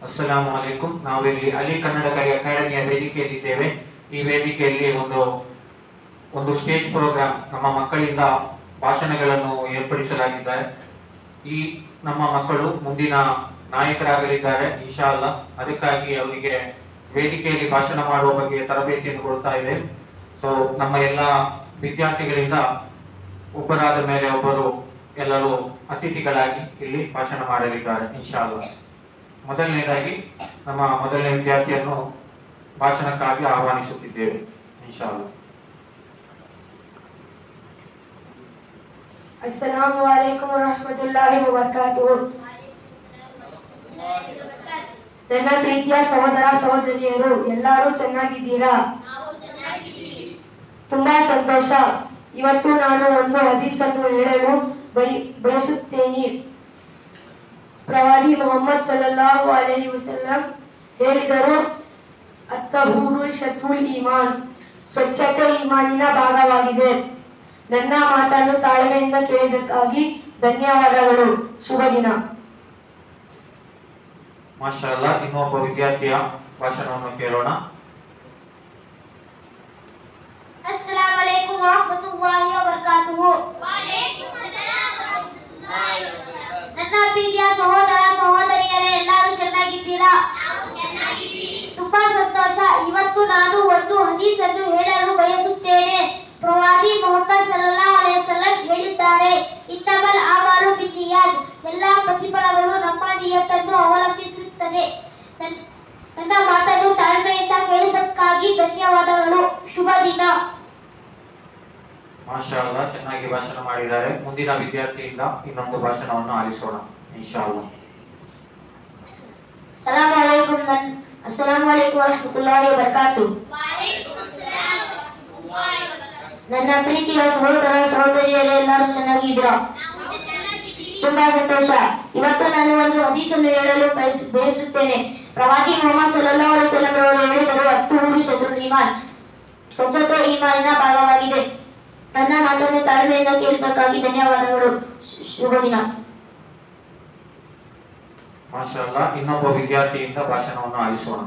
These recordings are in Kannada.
ಅಸ್ಸಲಾಮು ಅಲೈಕುಂ. ನಾವಿಲ್ಲಿ ಅಲಿ ಕನ್ನಡ ಕಲಿ ಅಕಾಡೆಮಿಯ ವೇದಿಕೆಯಲ್ಲಿದ್ದೇವೆ. ಈ ವೇದಿಕೆಯಲ್ಲಿ ಒಂದು ಸ್ಟೇಜ್ ಪ್ರೋಗ್ರಾಮ್ ನಮ್ಮ ಮಕ್ಕಳಿಂದ ಭಾಷಣಗಳನ್ನು ಏರ್ಪಡಿಸಲಾಗಿದ್ದಾರೆ. ಈ ನಮ್ಮ ಮಕ್ಕಳು ಮುಂದಿನ ನಾಯಕರಾಗಲಿದ್ದಾರೆ ಇನ್ಶಾ ಅಲ್ಲಾ. ಅದಕ್ಕಾಗಿ ಅವರಿಗೆ ವೇದಿಕೆಯಲ್ಲಿ ಭಾಷಣ ಮಾಡುವ ಬಗ್ಗೆ ತರಬೇತಿಯನ್ನು ಕೊಡ್ತಾ ಇದೆ. ಸೊ ನಮ್ಮ ಎಲ್ಲ ವಿದ್ಯಾರ್ಥಿಗಳಿಂದ ಒಬ್ಬರಾದ ಮೇಲೆ ಒಬ್ಬರು ಎಲ್ಲರೂ ಅತಿಥಿಗಳಾಗಿ ಇಲ್ಲಿ ಭಾಷಣ ಮಾಡಲಿದ್ದಾರೆ ಇನ್ಶಾ ಅಲ್ಲಾ. ಮೊದಲನೇದಾಗಿ ನಮ್ಮ ಮೊದಲನೇ ವಿದ್ಯಾರ್ಥಿಯನ್ನು ಭಾಷಣಕ್ಕಾಗಿ ಆಹ್ವಾನಿಸುತ್ತಿದ್ದೇವೆ ಇನ್ಶಾ ಅಲ್ಲಾ. ಅಸ್ಸಲಾಮು ಅಲೈಕುಂ ವರಹಮತುಲ್ಲಾಹಿ ವಬರಕಾತುಹು. ನನ್ನ ಪ್ರೀತಿಯ ಸಹೋದರ ಸಹೋದರಿಯರು ಎಲ್ಲರೂ ಚೆನ್ನಾಗಿದ್ದೀರಾ? ತುಂಬಾ ಸಂತೋಷ. ಇವತ್ತು ನಾನು ಒಂದು ಹದೀಸನ್ನು ಹೇಳಲು ಬಯಸುತ್ತೇನೆ. ಪ್ರವಾದಿ ಮೊಹಮ್ಮದ್ ಸಲ್ಲಲ್ಲಾಹು ಅಲೈಹಿ ವಸಲ್ಲಂ ಹೇಳಿದರು, ಅತ್ತಹೂರು ಶತ್ರುಲ್ ಈಮಾನ್, ಸ್ವಚ್ಛತೆ ಈಮಾನಿನ ಭಾಗವಾಗಿದೆ. ನನ್ನ ಮಾತನ್ನು ತಾಳ್ಮೆಯಿಂದ ಕೇಳಿದ್ದಕ್ಕಾಗಿ ಧನ್ಯವಾದಗಳು. ಶುಭ ದಿನ. ಮಾಷಾ ಅಲ್ಲಾ. ಇನ್ನೊಬ್ಬ ವಿದ್ಯಾರ್ಥಿಯ ಭಾಷಣವನ್ನು ಕೇಳೋಣ. अस्सलाम वालेकुम वरहमतुल्लाहि वबरकातुहು. ನನ್ನ ಪ್ರೀತಿಯ ಸಹೋದರ ಸಹೋದರಿಯರೇ ಎಲ್ಲರೂ ಚೆನ್ನಾಗಿದ್ದೀರಾ? ತುಂಬಾ ಸಂತೋಷ. ಇವತ್ತು ನಾನು ಒಂದು ಹದೀಸನ್ನು ಹೇಳಲು ಬಯಸುತ್ತೇನೆ. ಪ್ರವಾದಿ ಮೊಹಮ್ಮದ್ ಸಲ್ಲಲ್ಲಾಹು ಅಲೈಹಿ ವಸಲ್ಲಂ ಹೇಳಿದ್ದಾರೆ, ಇನ್ನಮಲ್ ಅಮಾಲು ಬಿನ್ನಿಯಾತ್, ಎಲ್ಲಾ ಪ್ರತಿಫಲಗಳು ನಮ್ಮ ನಿಯತನ್ನು ಅವಲಂಬಿಸಿರುತ್ತದೆ. ನನ್ನ ಮಾತನ್ನು ತಾಳ್ಮೆಯಿಂದ ಕೇಳಿದ್ದಕ್ಕಾಗಿ ಧನ್ಯವಾದಗಳು. ಶುಭ ದಿನ. ಮಾಷಾ ಅಲ್ಲಾ, ಚೆನ್ನಾಗಿ ಭಾಷಣ ಮಾಡಿದ್ದಾರೆ. ಮುಂದಿನ ವಿದ್ಯಾರ್ಥಿಯಿಂದ ಇನ್ನೊಂದು ಭಾಷಣವನ್ನು ಆಲಿಸೋಣ ಇನ್ಶಾ ಅಲ್ಲಾ. ಅಸ್ಸಲಾಮು ಅಲೈಕುಂ ವರಹಮತುಲ್ಲಾಹಿ ವಬರಕಾತುಹು. ನನ್ನ ಪ್ರೀತಿಯ ಸಹೋದರ ಸಹೋದರಿಯರೇ ಎಲ್ಲರೂ ಚೆನ್ನಾಗಿದ್ದೀರಾ? ತುಂಬಾ ಸಂತೋಷ. ಇವತ್ತು ನಾನು ಒಂದು ಹದೀಸನ್ನು ಹೇಳಲು ಬಯಸುತ್ತೇನೆ. ಪ್ರವಾದಿ ಮೊಹಮ್ಮದ್ ಸಲ್ಲಲ್ಲಾಹು ಅಲೈಹಿ ವಸಲ್ಲಂ ಅವರು ಹೇಳಿದರು, ಅತ್ತಹೂರು ಶತ್ರುಲ್ ಈಮಾನ್, ಸ್ವಚ್ಛತೆ ಈಮಾನಿನ ಭಾಗವಾಗಿದೆ. ನನ್ನ ಮಾತನ್ನು ತಾಳ್ಮೆಯಿಂದ ಕೇಳಿದ್ದಕ್ಕಾಗಿ ಧನ್ಯವಾದಗಳು. ಶುಭ ದಿನ. ಮಾಷಾ ಅಲ್ಲಾ. ಇನ್ನೊಬ್ಬ ವಿದ್ಯಾರ್ಥಿಯಿಂದ ಭಾಷಣವನ್ನು ಆಲಿಸೋಣ.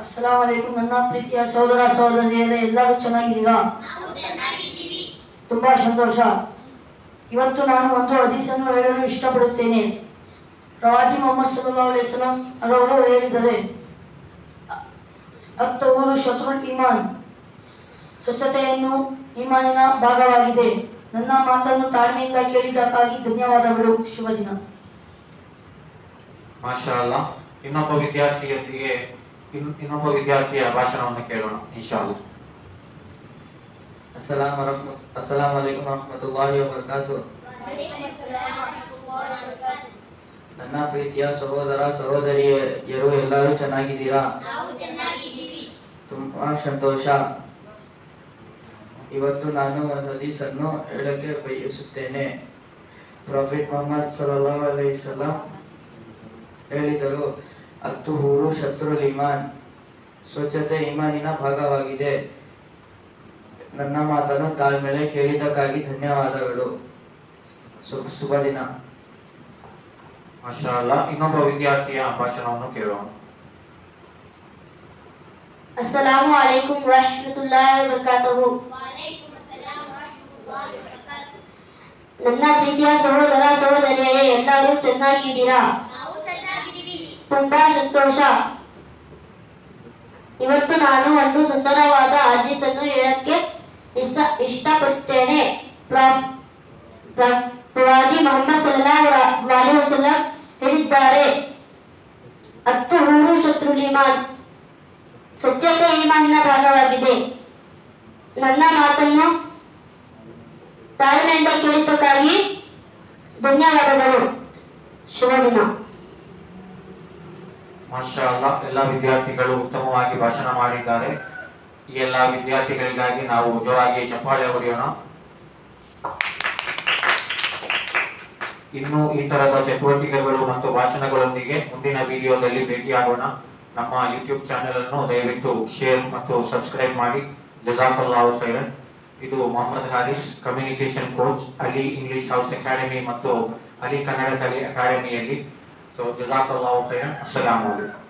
ಅಸ್ಸಲಾಮು ಅಲೈಕುಂ. ನನ್ನ ಪ್ರೀತಿಯ ಸಹೋದರ ಸಹೋದರಿಯರೇ ಎಲ್ಲರೂ ಚೆನ್ನಾಗಿದ್ದೀರಾ? ತುಂಬಾ ಸಂತೋಷ. ಇವತ್ತು ನಾನು ಒಂದು ಹದೀಸನ್ನು ಹೇಳಲು ಇಷ್ಟಪಡುತ್ತೇನೆ. ಪ್ರವಾದಿ ಮೊಹಮ್ಮದ್ ಸಲ್ಲಲ್ಲಾಹು ಅಲೈಹಿ ವಸಲ್ಲಂ ಅವರು ಹೇಳಿದರೆ, ಅತ್ತಹೂರು ಶತ್ರುಲ್ ಈಮಾನ್, ಸ್ವಚ್ಛತೆಯನ್ನು ಈಮಾನಿನ ಭಾಗವಾಗಿದೆ. ನನ್ನ ಮಾತನ್ನು ತಾಳ್ಮೆಯಿಂದ ಕೇಳಿದ್ದಕ್ಕಾಗಿ ಧನ್ಯವಾದಗಳು. ಶುಭ ದಿನ. ಮಾಷಾ ಅಲ್ಲಾ. ಇನ್ನೊಬ್ಬ ವಿದ್ಯಾರ್ಥಿಯ ಭಾಷಣವನ್ನು ಕೇಳೋಣ ಇನ್ಶಾ ಅಲ್ಲಾ. अस्सलाम वालेकुम रहमतुल्लाहि वबरकातुहು. ನನ್ನ ಪ್ರೀತಿಯ ಸಹೋದರ ಸಹೋದರಿಯರು ಎಲ್ಲರೂ ಚೆನ್ನಾಗಿದ್ದೀರಾ? ತುಂಬಾ ಸಂತೋಷ. ಇವತ್ತು ನಾನು ಒಂದು ಹದೀಸನ್ನು ಹೇಳಕ್ಕೆ ಬಯಸುತ್ತೇನೆ. ಪ್ರಾಫೆಟ್ ಮೊಹಮ್ಮದ್ ಸಲ್ಲಲ್ಲಾಹು ಅಲೈಹಿ ವಸಲ್ಲಂ ಹೇಳಿದರು, ಅತ್ತಹೂರು ಶತ್ರುಲ್ ಈಮಾನ್, ಸ್ವಚ್ಛತೆ ಈಮಾನಿನ ಭಾಗವಾಗಿದೆ. ನನ್ನ ಮಾತನ್ನು ತಾಳ್ಮೆಲೆ ಕೇಳಿದ್ದಕ್ಕಾಗಿ ಧನ್ಯವಾದಗಳು. ಶುಭ ದಿನ. ಮಾಷಾ ಅಲ್ಲಾ. ಇನ್ನೊಬ್ಬ ವಿದ್ಯಾರ್ಥಿಯ ಭಾಷಣವನ್ನು ಕೇಳೋಣ. ಅಸ್ಸಲಾಮು ಅಲೈಕುಂ ವರಹಮತುಲ್ಲಾಹಿ ವಬರಕಾತುಹು. ನನ್ನ ಪ್ರೀತಿಯ ಸಹೋದರ ಸಹೋದರಿಯರೇ ಎಲ್ಲರೂ ಚೆನ್ನಾಗಿದ್ದೀರಾ? ತುಂಬಾ ಸಂತೋಷ. ಇವತ್ತು ನಾನು ಒಂದು ಸುಂದರವಾದ ಹದೀಸನ್ನು ಹೇಳಕ್ಕೆ ಇಷ್ಟಪಡುತ್ತೇನೆ. ಪ್ರವಾದಿ ಮೊಹಮ್ಮದ್ ಸಲ್ಲಲ್ಲಾಹು ಅಲೈಹಿ ವಸಲ್ಲಂ ಹೇಳಿದ್ದಾರೆ, ಅತ್ತಹೂರು ಶತ್ರುಲ್ ಈಮಾನ್, ಸ್ವಚ್ಛತೆ ಈಮಾನಿನ ಭಾಗವಾಗಿದೆ. ನನ್ನ ಮಾತನ್ನು ತಾಳ್ಮೆಯಿಂದ ಕೇಳಿದ್ದಕ್ಕಾಗಿ ಧನ್ಯವಾದಗಳು. ಶುಭ ದಿನ. ಮಾಷಾ ಅಲ್ಲಾ. ಎಲ್ಲ ವಿದ್ಯಾರ್ಥಿಗಳು ಉತ್ತಮವಾಗಿ ಭಾಷಣ ಮಾಡಿದ್ದಾರೆ. ಈ ಎಲ್ಲ ವಿದ್ಯಾರ್ಥಿಗಳಿಗಾಗಿ ನಾವು ಜೋರಾಗಿ ಚಪ್ಪಾಳೆ ಹೊಡೆಯೋಣ. ಇನ್ನು ಈ ತರದ ಚಟುವಟಿಕೆಗಳು ಮತ್ತು ಭಾಷಣಗಳೊಂದಿಗೆ ಮುಂದಿನ ವಿಡಿಯೋದಲ್ಲಿ ಭೇಟಿಯಾಗೋಣ. ನಮ್ಮ ಯೂಟ್ಯೂಬ್ ಚಾನೆಲ್ ಅನ್ನು ದಯವಿಟ್ಟು ಶೇರ್ ಮತ್ತು ಸಬ್ಸ್ಕ್ರೈಬ್ ಮಾಡಿ. ಜಜಾಕಲ್ಲಾಹು ಖೈರನ್. ಇದು Mohammed Haris, communication coach, Ali English house academy ಮತ್ತು ಅಲಿ ಕನ್ನಡ ಕಲಿ ಅಕಾಡೆಮಿಯಲ್ಲಿ तो जज़ाकल्लाहु खैरन। अस्सलामु अलैकुम।